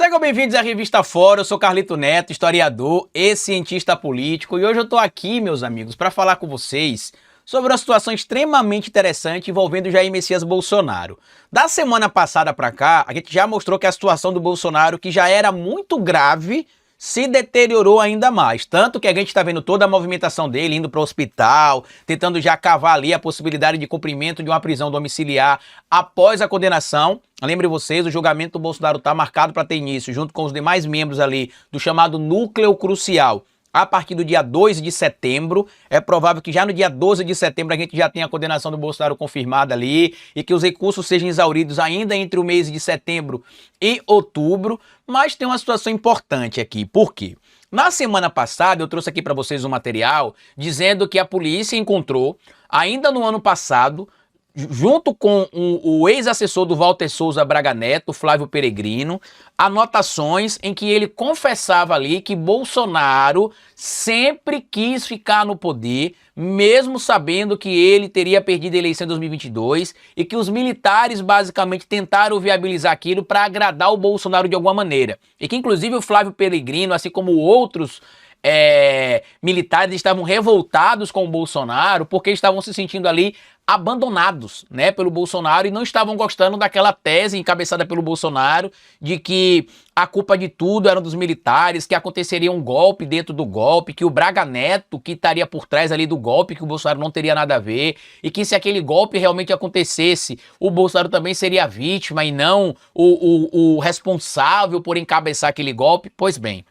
Sejam bem-vindos à Revista Fora, eu sou Carlito Neto, historiador e cientista político, e hoje eu tô aqui, meus amigos, para falar com vocês sobre uma situação extremamente interessante envolvendo Jair Messias Bolsonaro. Da semana passada para cá, a gente já mostrou que a situação do Bolsonaro, que já era muito grave, se deteriorou ainda mais, tanto que a gente está vendo toda a movimentação dele, indo para o hospital, tentando já cavar ali a possibilidade de cumprimento de uma prisão domiciliar após a condenação. Lembre vocês, o julgamento do Bolsonaro está marcado para ter início, junto com os demais membros ali do chamado núcleo crucial, a partir do dia 2 de setembro. É provável que já no dia 12 de setembro a gente já tenha a condenação do Bolsonaro confirmada ali e que os recursos sejam exauridos ainda entre o mês de setembro e outubro. Mas tem uma situação importante aqui. Por quê? Na semana passada eu trouxe aqui para vocês um material dizendo que a polícia encontrou, ainda no ano passado, junto com o ex-assessor do Walter Souza Braga Neto, Flávio Peregrino, anotações em que ele confessava ali que Bolsonaro sempre quis ficar no poder, mesmo sabendo que ele teria perdido a eleição em 2022 e que os militares basicamente tentaram viabilizar aquilo para agradar o Bolsonaro de alguma maneira. E que inclusive o Flávio Peregrino, assim como outros militares, estavam revoltados com o Bolsonaro porque estavam se sentindo ali abandonados, né, pelo Bolsonaro e não estavam gostando daquela tese encabeçada pelo Bolsonaro de que a culpa de tudo era dos militares, que aconteceria um golpe dentro do golpe, que o Braga Neto que estaria por trás ali do golpe, que o Bolsonaro não teria nada a ver e que se aquele golpe realmente acontecesse, o Bolsonaro também seria vítima e não o responsável por encabeçar aquele golpe. Pois bem,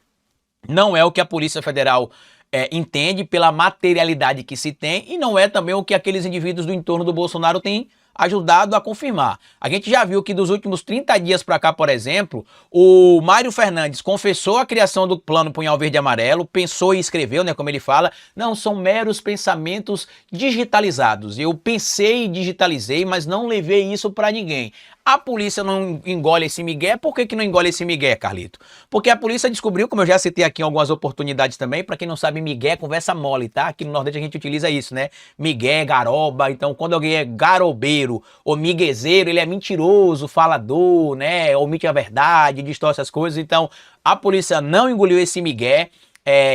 não é o que a Polícia Federal entende pela materialidade que se tem e não é também o que aqueles indivíduos do entorno do Bolsonaro têm ajudado a confirmar. A gente já viu que dos últimos 30 dias para cá, por exemplo, o Mário Fernandes confessou a criação do plano Punhal Verde e Amarelo, pensou e escreveu, né, como ele fala, não, são meros pensamentos digitalizados. Eu pensei e digitalizei, mas não levei isso para ninguém. A polícia não engole esse migué. Por que não engole esse migué, Carlito? Porque a polícia descobriu, como eu já citei aqui em algumas oportunidades também, para quem não sabe, migué é conversa mole, tá? Aqui no Nordeste a gente utiliza isso, né? Migué, garoba. Então, quando alguém é garobeiro ou miguezeiro, ele é mentiroso, falador, né? Omite a verdade, distorce as coisas. Então, a polícia não engoliu esse migué,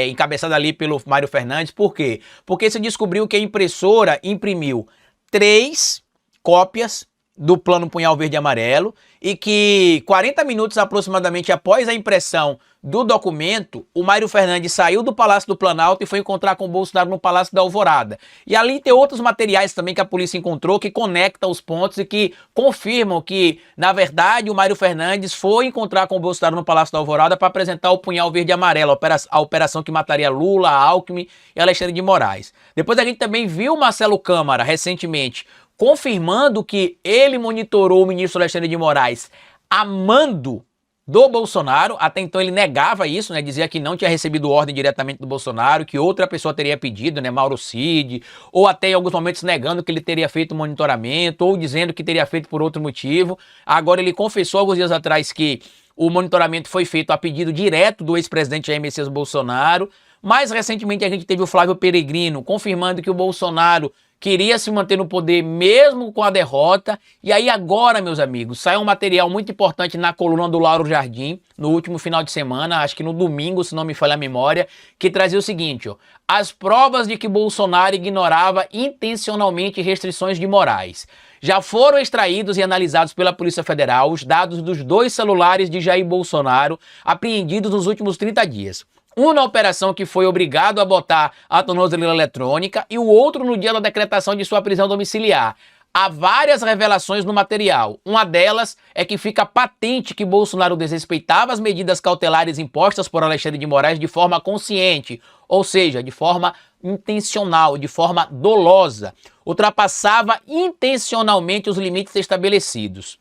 encabeçada ali pelo Mário Fernandes. Por quê? Porque se descobriu que a impressora imprimiu 3 cópias do plano Punhal Verde e Amarelo e que 40 minutos aproximadamente após a impressão do documento, o Mário Fernandes saiu do Palácio do Planalto e foi encontrar com o Bolsonaro no Palácio da Alvorada. E ali tem outros materiais também que a polícia encontrou que conectam os pontos e que confirmam que, na verdade, o Mário Fernandes foi encontrar com o Bolsonaro no Palácio da Alvorada para apresentar o Punhal Verde e Amarelo, a operação que mataria Lula, Alckmin e Alexandre de Moraes. Depois a gente também viu Marcelo Câmara recentemente confirmando que ele monitorou o ministro Alexandre de Moraes a mando do Bolsonaro. Até então ele negava isso, né? Dizia que não tinha recebido ordem diretamente do Bolsonaro, que outra pessoa teria pedido, né? Mauro Cid, ou até em alguns momentos negando que ele teria feito monitoramento, ou dizendo que teria feito por outro motivo. Agora ele confessou alguns dias atrás que o monitoramento foi feito a pedido direto do ex-presidente Jair Messias Bolsonaro. Mais recentemente a gente teve o Flávio Peregrino confirmando que o Bolsonaro queria se manter no poder mesmo com a derrota. E aí agora, meus amigos, saiu um material muito importante na coluna do Lauro Jardim, no último final de semana, acho que no domingo, se não me falha a memória, que trazia o seguinte, ó, as provas de que Bolsonaro ignorava intencionalmente restrições de Moraes. Já foram extraídos e analisados pela Polícia Federal os dados dos 2 celulares de Jair Bolsonaro apreendidos nos últimos 30 dias. Um na operação que foi obrigado a botar a tornozeleira eletrônica e o outro no dia da decretação de sua prisão domiciliar. Há várias revelações no material. Uma delas é que fica patente que Bolsonaro desrespeitava as medidas cautelares impostas por Alexandre de Moraes de forma consciente, ou seja, de forma intencional, de forma dolosa. Ultrapassava intencionalmente os limites estabelecidos.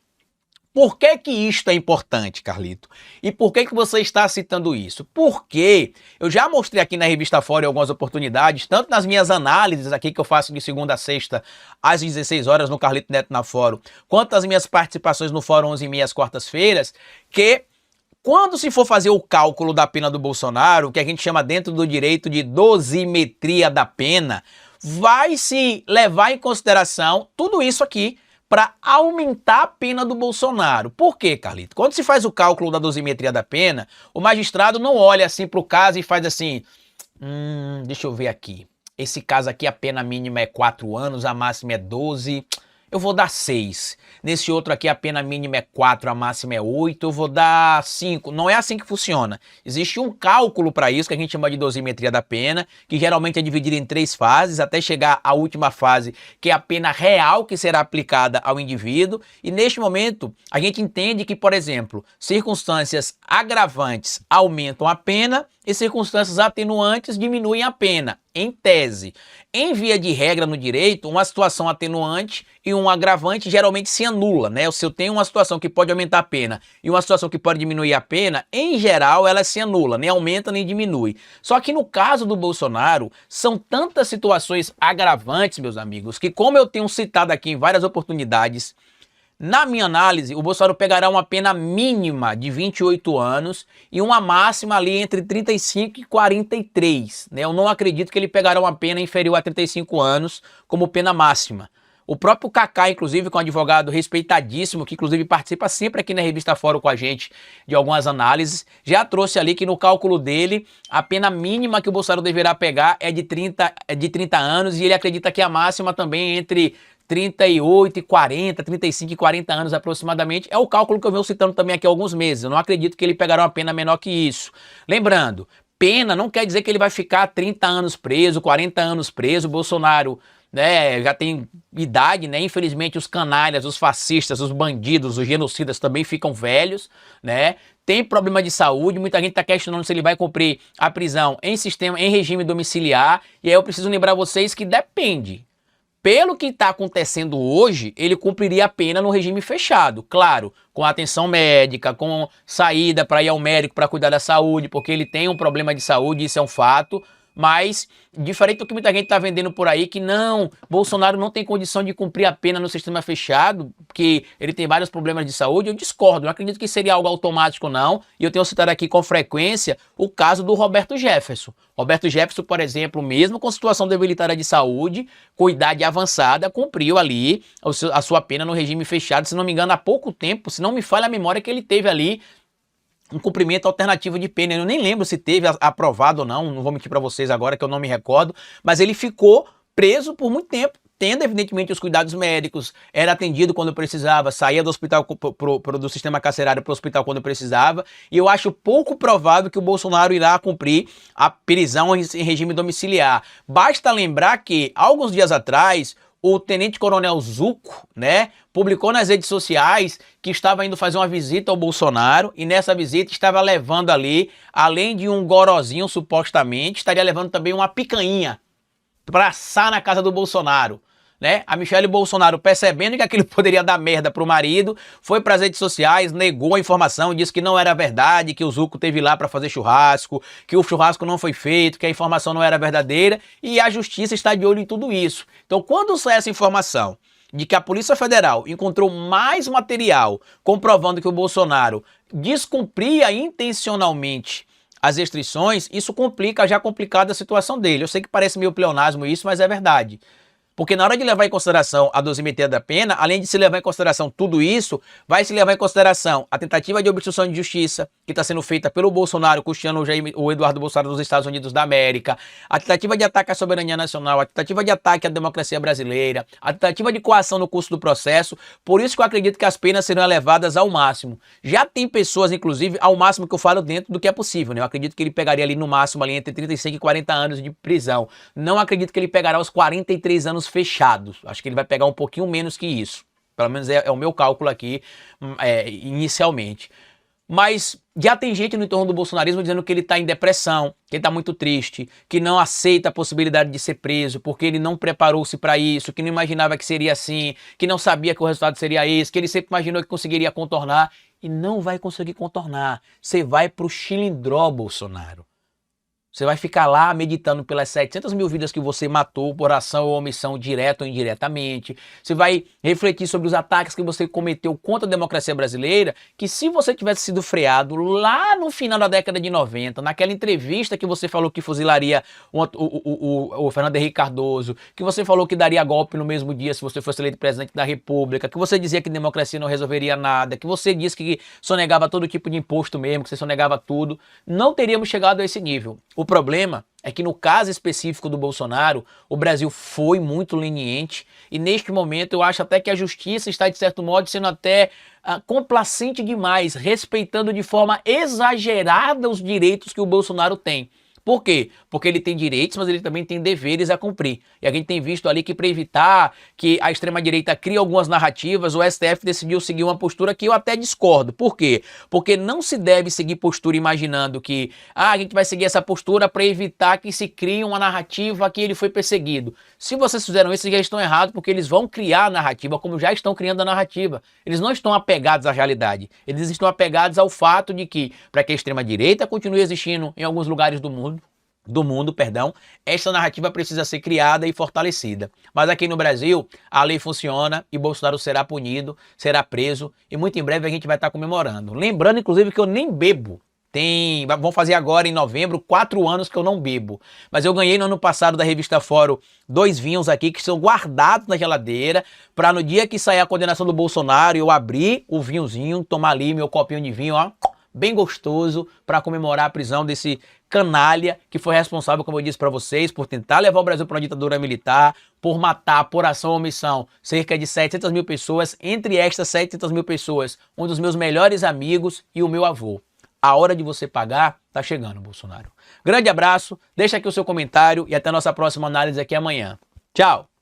Por que isto é importante, Carlito? E por que você está citando isso? Porque eu já mostrei aqui na Revista Fora em algumas oportunidades, tanto nas minhas análises aqui que eu faço de segunda a sexta às 16 horas no Carlito Neto na Fórum, quanto as minhas participações no Fórum 11h30 às quartas-feiras, que quando se for fazer o cálculo da pena do Bolsonaro, que a gente chama dentro do direito de dosimetria da pena, vai se levar em consideração tudo isso aqui para aumentar a pena do Bolsonaro. Por quê, Carlito? Quando se faz o cálculo da dosimetria da pena, o magistrado não olha assim para o caso e faz assim, deixa eu ver aqui. Esse caso aqui a pena mínima é 4 anos, a máxima é 12, eu vou dar 6. Nesse outro aqui a pena mínima é 4, a máxima é 8, eu vou dar 5. Não é assim que funciona. Existe um cálculo para isso, que a gente chama de dosimetria da pena, que geralmente é dividida em 3 fases, até chegar à última fase, que é a pena real que será aplicada ao indivíduo. E neste momento, a gente entende que, por exemplo, circunstâncias agravantes aumentam a pena e circunstâncias atenuantes diminuem a pena, em tese. Em via de regra no direito, uma situação atenuante e um agravante geralmente se anula, né? Se eu tenho uma situação que pode aumentar a pena e uma situação que pode diminuir a pena, em geral ela se anula, nem aumenta nem diminui. Só que no caso do Bolsonaro, são tantas situações agravantes, meus amigos, que como eu tenho citado aqui em várias oportunidades, na minha análise, o Bolsonaro pegará uma pena mínima de 28 anos e uma máxima ali entre 35 e 43, né? Eu não acredito que ele pegará uma pena inferior a 35 anos como pena máxima. O próprio Kaká, inclusive, com um advogado respeitadíssimo, que inclusive participa sempre aqui na Revista Fórum com a gente de algumas análises, já trouxe ali que no cálculo dele, a pena mínima que o Bolsonaro deverá pegar é de 30 anos e ele acredita que a máxima também é entre 38 e 40, 35 e 40 anos aproximadamente, é o cálculo que eu venho citando também aqui há alguns meses. Eu não acredito que ele pegará uma pena menor que isso. Lembrando, pena não quer dizer que ele vai ficar 30 anos preso, 40 anos preso. O Bolsonaro, né, já tem idade, né? Infelizmente os canalhas, os fascistas, os bandidos, os genocidas também ficam velhos, né? Tem problema de saúde, muita gente está questionando se ele vai cumprir a prisão em regime domiciliar. E aí eu preciso lembrar vocês que depende. Pelo que está acontecendo hoje, ele cumpriria a pena no regime fechado, claro, com atenção médica, com saída para ir ao médico para cuidar da saúde, porque ele tem um problema de saúde, isso é um fato. Mas, diferente do que muita gente está vendendo por aí, que não, Bolsonaro não tem condição de cumprir a pena no sistema fechado, porque ele tem vários problemas de saúde, eu discordo, não acredito que seria algo automático não, e eu tenho citado aqui com frequência o caso do Roberto Jefferson. Roberto Jefferson, por exemplo, mesmo com situação debilitária de saúde, com idade avançada, cumpriu ali a sua pena no regime fechado, se não me engano, há pouco tempo, se não me falha a memória que ele teve ali um cumprimento alternativo de pena. Eu nem lembro se teve aprovado ou não, não vou mentir para vocês agora que eu não me recordo, mas ele ficou preso por muito tempo, tendo evidentemente os cuidados médicos, era atendido quando precisava, saía do hospital do sistema carcerário para o hospital quando precisava, e eu acho pouco provável que o Bolsonaro irá cumprir a prisão em regime domiciliar. Basta lembrar que, alguns dias atrás, o tenente-coronel Zuco, né, publicou nas redes sociais que estava indo fazer uma visita ao Bolsonaro e nessa visita estava levando ali, além de um gorozinho supostamente, estaria levando também uma picanha para assar na casa do Bolsonaro. Né? A Michelle Bolsonaro, percebendo que aquilo poderia dar merda pro marido, foi para as redes sociais, negou a informação, disse que não era verdade, que o Zuco teve lá para fazer churrasco, que o churrasco não foi feito, que a informação não era verdadeira, e a justiça está de olho em tudo isso. Então, quando sai essa informação de que a Polícia Federal encontrou mais material comprovando que o Bolsonaro descumpria intencionalmente as restrições, isso complica a já complicada situação dele. Eu sei que parece meio pleonasmo isso, mas é verdade. Porque na hora de levar em consideração a dosimetria da pena, além de se levar em consideração tudo isso, vai se levar em consideração a tentativa de obstrução de justiça, que está sendo feita pelo Bolsonaro, custeando o Eduardo Bolsonaro dos Estados Unidos da América, a tentativa de ataque à soberania nacional, a tentativa de ataque à democracia brasileira, a tentativa de coação no curso do processo. Por isso que eu acredito que as penas serão elevadas ao máximo. Já tem pessoas, inclusive, ao máximo que eu falo dentro do que é possível, né? Eu acredito que ele pegaria ali no máximo ali entre 35 e 40 anos de prisão. Não acredito que ele pegará os 43 anos fechados. Acho que ele vai pegar um pouquinho menos que isso. Pelo menos é o meu cálculo aqui, inicialmente. Mas já tem gente no entorno do bolsonarismo dizendo que ele está em depressão, que ele está muito triste, que não aceita a possibilidade de ser preso, porque ele não preparou-se para isso, que não imaginava que seria assim, que não sabia que o resultado seria esse, que ele sempre imaginou que conseguiria contornar, e não vai conseguir contornar. Você vai para o chilindró, Bolsonaro. Você vai ficar lá meditando pelas 700 mil vidas que você matou por ação ou omissão, direta ou indiretamente. Você vai refletir sobre os ataques que você cometeu contra a democracia brasileira, que se você tivesse sido freado lá no final da década de 90, naquela entrevista que você falou que fuzilaria o Fernando Henrique Cardoso, que você falou que daria golpe no mesmo dia se você fosse eleito presidente da República, que você dizia que democracia não resolveria nada, que você disse que sonegava todo tipo de imposto mesmo, que você sonegava tudo, não teríamos chegado a esse nível. O problema é que no caso específico do Bolsonaro, o Brasil foi muito leniente e neste momento eu acho até que a justiça está, de certo modo, sendo até complacente demais, respeitando de forma exagerada os direitos que o Bolsonaro tem. Por quê? Porque ele tem direitos, mas ele também tem deveres a cumprir. E a gente tem visto ali que para evitar que a extrema-direita crie algumas narrativas, o STF decidiu seguir uma postura que eu até discordo. Por quê? Porque não se deve seguir postura imaginando que a gente vai seguir essa postura para evitar que se crie uma narrativa que ele foi perseguido. Se vocês fizeram isso, já estão errados, porque eles vão criar a narrativa como já estão criando a narrativa. Eles não estão apegados à realidade. Eles estão apegados ao fato de que, para que a extrema-direita continue existindo em alguns lugares do mundo, essa narrativa precisa ser criada e fortalecida. Mas aqui no Brasil, a lei funciona e Bolsonaro será punido, será preso e muito em breve a gente vai estar comemorando. Lembrando, inclusive, que eu nem bebo. Vão fazer agora em novembro 4 anos que eu não bebo. Mas eu ganhei no ano passado da revista Fórum 2 vinhos aqui que são guardados na geladeira para no dia que sair a condenação do Bolsonaro eu abrir o vinhozinho, tomar ali meu copinho de vinho, ó, bem gostoso, para comemorar a prisão desse canalha que foi responsável, como eu disse para vocês, por tentar levar o Brasil para uma ditadura militar, por matar, por ação ou omissão, cerca de 700 mil pessoas, entre estas 700 mil pessoas, um dos meus melhores amigos e o meu avô. A hora de você pagar tá chegando, Bolsonaro. Grande abraço, deixa aqui o seu comentário e até a nossa próxima análise aqui amanhã. Tchau!